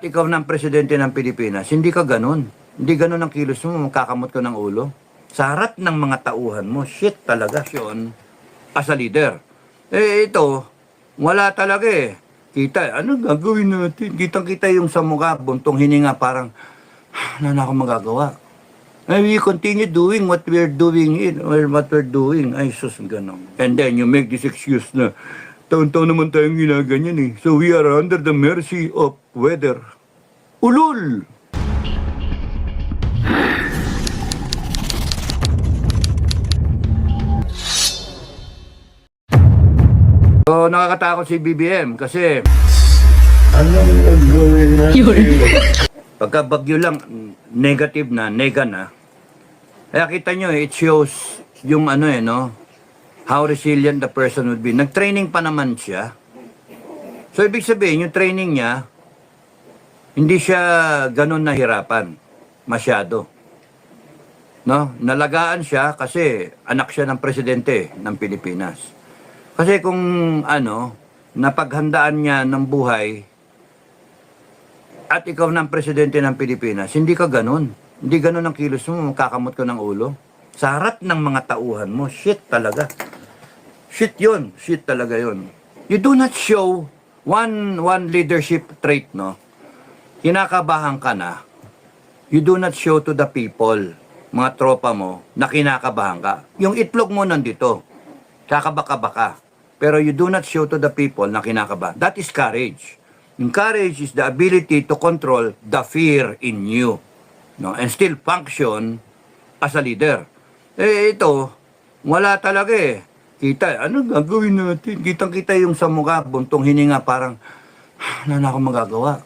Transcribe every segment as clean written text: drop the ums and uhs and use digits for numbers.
Ikaw ng presidente ng Pilipinas, hindi ka ganun. Hindi ganun ang kilos mo, magkakamot ko ng ulo. Sa harap ng mga tauhan mo, shit talaga yun as a leader. Ito, wala talaga eh. Kita, ano gagawin natin? Kitang-kita yung sa mukha, buntong hininga, parang, ano na ako magagawa? We continue doing what we're doing or what we're doing. Ay, sus, ganun. And then you make this excuse na, taon-taon naman tayong ginaganyan eh. So we are under the mercy of weather. Ulul! So, nakakatakot si BBM kasi Anong gagawin natin? pagka bagyo lang, negative na, nega na. Kaya kita nyo, it shows yung ano no, how resilient the person would be. Nag-training pa naman siya. So, ibig sabihin, yung training niya, hindi siya ganun nahirapan. Masyado. No? Nalagaan siya kasi anak siya ng presidente ng Pilipinas. Kasi kung napaghandaan niya ng buhay at ikaw ng presidente ng Pilipinas, hindi ka ganun. Hindi ganun ang kilos mo, magkakamot ko ng ulo. Sa harap ng mga tauhan mo, shit talaga. Shit yun. Shit talaga yun. You do not show one leadership trait, no? Kinakabahan ka na. You do not show to the people, mga tropa mo, na kinakabahan ka. Yung itlog mo nandito. Kakabaka-baka. Pero you do not show to the people na kinakabahan. That is courage. Yung courage is the ability to control the fear in you. No? And still function as a leader. Ito, wala talaga eh. Kita, ano gagawin natin? Kitang-kita yung sa mukha, buntong hininga, parang, ano na ako magagawa?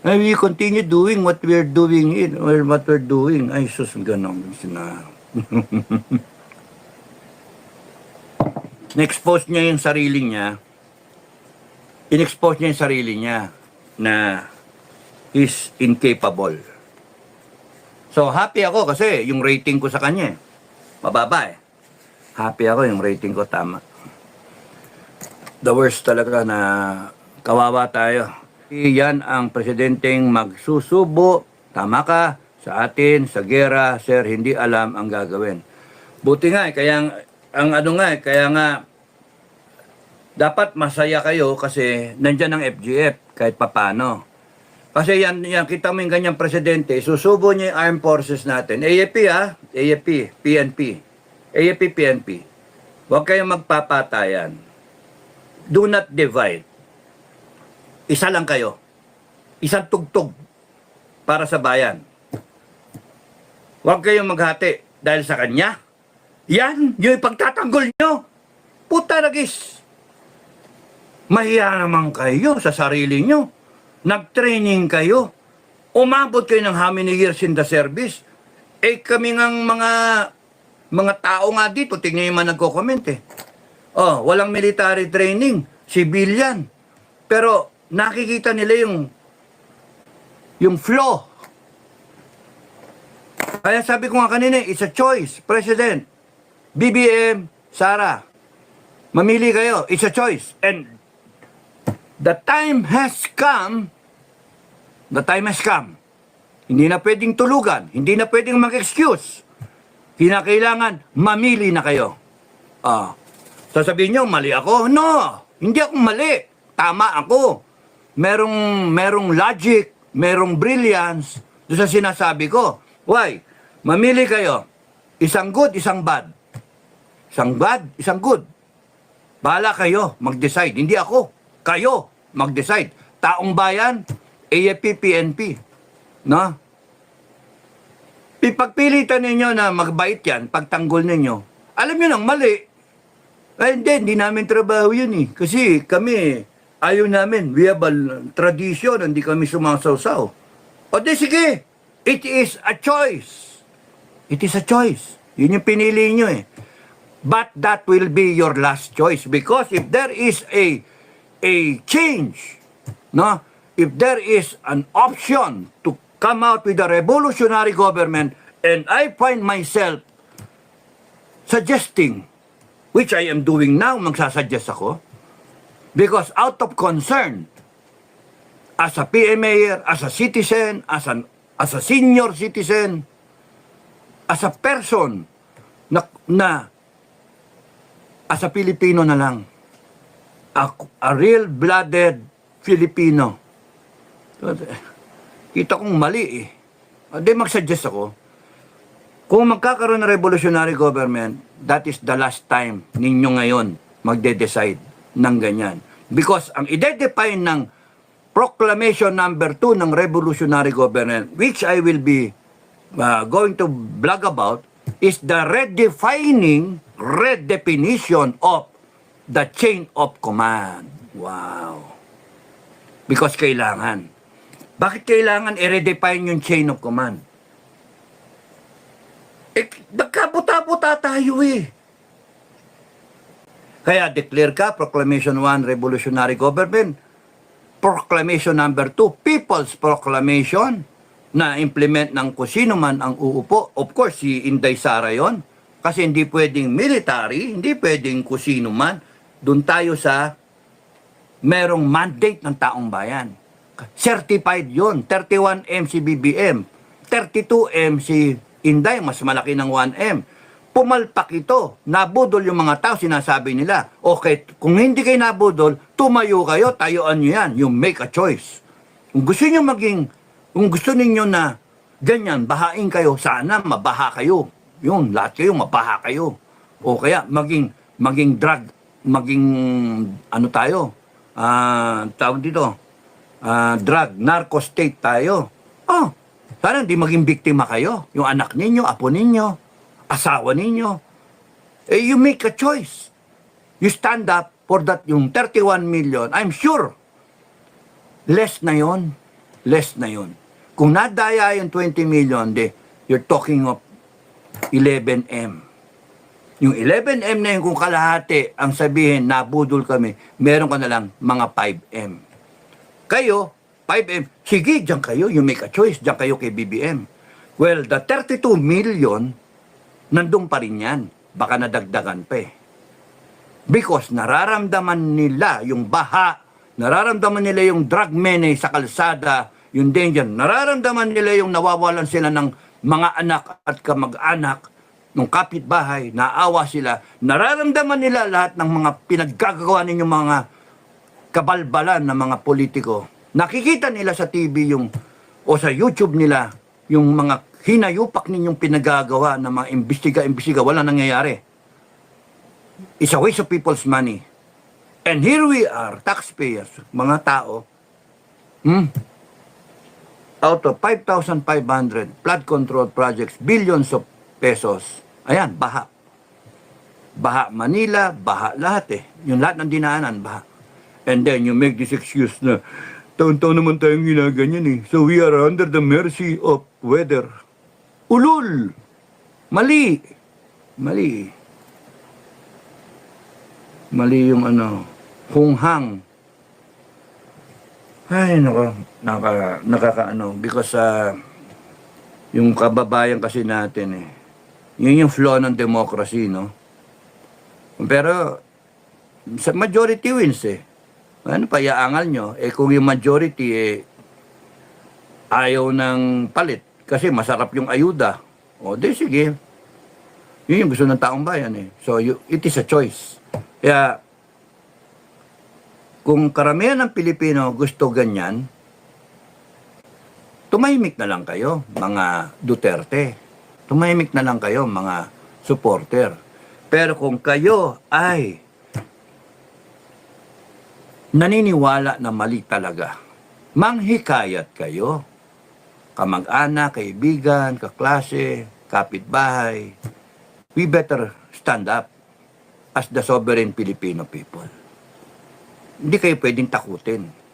We continue doing what we're doing or what we're doing. Ay, sus, ganun. Na-expose niya yung sarili niya. In-expose niya yung sarili niya na he's incapable. So, happy ako kasi yung rating ko sa kanya, mababa eh. Happy ako yung rating ko, tama. The worst talaga na kawawa tayo. Yan ang presidenteng magsusubo, tama ka, sa atin, sa gera, sir, hindi alam ang gagawin. Buti nga kaya kaya nga, dapat masaya kayo kasi nandyan ang FGF kahit papano. Kasi yan kita mo yung ganyang presidente, susubo niya yung armed forces natin. AFP AFP, PNP. AFP, PNP. Huwag kayong magpapatayan. Do not divide. Isa lang kayo. Isang tugtog para sa bayan. Huwag kayong maghati dahil sa kanya. Yan, yung pagtatanggol nyo. Puta nagis. Mahiya naman kayo sa sarili nyo. Nag-training kayo. Umabot kayo ng how many years in the service. Kami ngang mga tao nga dito, tingnan yung mga nagko-comment eh. Oh, walang military training, civilian. Pero nakikita nila yung flow. Kaya sabi ko nga kanina, it's a choice, President. BBM, Sara, mamili kayo. It's a choice. And the time has come. The time has come. Hindi na pwedeng tulugan. Hindi na pwedeng mag-excuse. Kinakailangan, mamili na kayo. Sasabihin nyo, mali ako? No! Hindi ako mali. Tama ako. Merong logic, merong brilliance doon sa sinasabi ko. Why? Mamili kayo. Isang good, isang bad. Isang bad, isang good. Bahala kayo mag-decide. Hindi ako. Kayo mag-decide. Taong bayan, AFP, PNP. No? Pagpilitan ninyo na magbait yan, pagtanggol ninyo, alam nyo nang mali. Hindi namin trabaho yun eh. Kasi kami, ayaw namin. We have a tradition, hindi kami sumasawsaw. O di sige, it is a choice. It is a choice. Yun yung pinili nyo eh. But that will be your last choice because if there is a change, no? If there is an option to come out with a revolutionary government and I find myself suggesting, which I am doing now, magsasuggest ako, because out of concern, as a PMA, as a citizen, as a senior citizen, as a person na as a Pilipino na lang. A real-blooded Filipino. Kita kong mali eh. Di mag-suggest ako. Kung magkakaroon ng revolutionary government, that is the last time ninyo ngayon magde-decide ng ganyan. Because ang ide-define ng Proclamation number 2 ng revolutionary government, which I will be going to blog about, is the redefinition of the chain of command. Wow. Because kailangan. Bakit kailangan i-redefine yung chain of command? Nagkabuta-buta tayo eh. Kaya declare ka, Proclamation 1, Revolutionary Government. Proclamation number 2, People's Proclamation, na implement ng kung sino man ang uupo. Of course, si Inday Sara yon. Kasi hindi pwedeng military, hindi pwedeng kung sino man. Doon tayo sa merong mandate ng taong bayan. Certified yon, 31M si BBM, 32M si Inday, mas malaki ng 1M. Pumalpak ito, nabudol yung mga tao, sinasabi nila, okay, kung hindi kayo nabudol, tumayo kayo, tayuan nyo yan, you make a choice. Kung gusto nyo kung gusto ninyo na ganyan, bahain kayo, sana mabaha kayo. Yun, lahat kayo, mabaha kayo. O kaya, maging drug, ano tayo, tawag dito, drug, narco state tayo. Oh, sana hindi maging biktima kayo. Yung anak ninyo, apo ninyo, asawa ninyo. You make a choice. You stand up for that, yung 31 million. I'm sure, less na yon. Kung nadaya yung 20 million, you're talking of 11M. Yung 11M na yun, kung kalahati, ang sabihin, nabudol kami, meron ka na lang mga 5M. Kayo, 5M, sige, diyan kayo, you make a choice, diyan kayo kay BBM. Well, the 32 million, nandun pa rin yan. Baka nadagdagan pa eh. Because nararamdaman nila yung baha, nararamdaman nila yung drug menace sa kalsada, yung danger, nararamdaman nila yung nawawalan sila ng mga anak at kamag-anak, ng kapitbahay, naawa sila, nararamdaman nila lahat ng mga pinaggagawa ninyong mga kabalbalan ng mga politiko. Nakikita nila sa TV o sa YouTube nila yung mga hinayupak ninyong pinagagawa ng mga imbestiga, wala nangyayari. It's a waste of people's money. And here we are, taxpayers, mga tao, out of 5,500 flood control projects, billions of pesos. Ayan, baha. Baha Manila, baha lahat eh. Yung lahat ng dinaanan, baha. And then you make this excuse na taon-taon naman tayong ginaganyan eh. So we are under the mercy of weather. Ulul! Mali! Mali yung hunghang. Ay, nakakaano. Because yung kababayan kasi natin eh. Yun yung flaw ng democracy, no? Pero, sa majority wins eh. Ano pa, iaangal nyo? Eh kung yung majority ayaw ng palit. Kasi masarap yung ayuda. O, di sige. Yun yung gusto ng taong bayan eh. So, it is a choice. Kaya, kung karamihan ng Pilipino gusto ganyan, tumahimik na lang kayo, mga Duterte. Tumahimik na lang kayo, mga supporter. Pero kung kayo ay naniniwala na mali talaga, manghikayat kayo, kamag-anak, kaibigan, kaklase, kapitbahay, we better stand up as the sovereign Filipino people. Hindi kayo pwedeng takutin.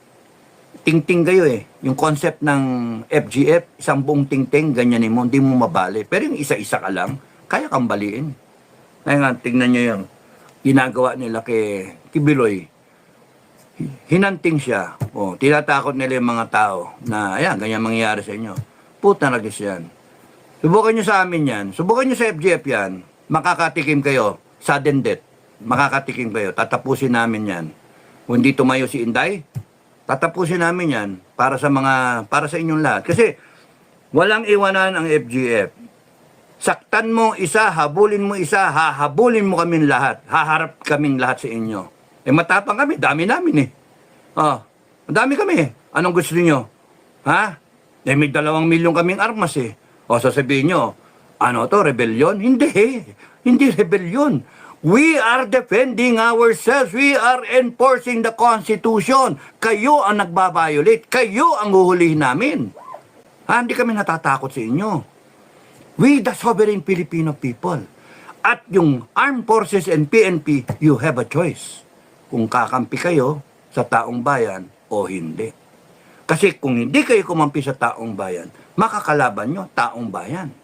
Ting-ting kayo eh. Yung concept ng FGF, isang buong ting-ting, ganyanin mo, hindi mo mabali. Pero yung isa-isa ka lang, kaya kang baliin. Kaya nga, tingnan nyo yung ginagawa nila kay Kibiloy. Hinanting siya. O, tinatakot nila yung mga tao na, ayan, ganyan mangyayari sa inyo. Puta na guys yan. Subukan nyo sa amin yan. Subukan nyo sa FGF yan. Makakatikim kayo. Sudden death. Makakatikim kayo. Tatapusin namin yan. Kung hindi tumayo si Inday, Tatapusin namin yan para sa inyong lahat. Kasi walang iwanan ang FGF. Saktan mo isa, habulin mo isa, hahabulin mo kaming lahat. Haharap kaming lahat sa inyo. Matapang kami, dami namin ang dami kami. Anong gusto niyo? Ha? May 2 milyon kaming armas sasabihin nyo, ano to, rebellion? Hindi. Hindi rebellion. We are defending ourselves. We are enforcing the Constitution. Kayo ang nagbabiolate. Kayo ang huhulihin namin. Hindi kami natatakot sa inyo. We, the sovereign Filipino people. At yung Armed Forces and PNP, you have a choice. Kung kakampi kayo sa taong bayan o hindi. Kasi kung hindi kayo kumampi sa taong bayan, makakalaban nyo taong bayan.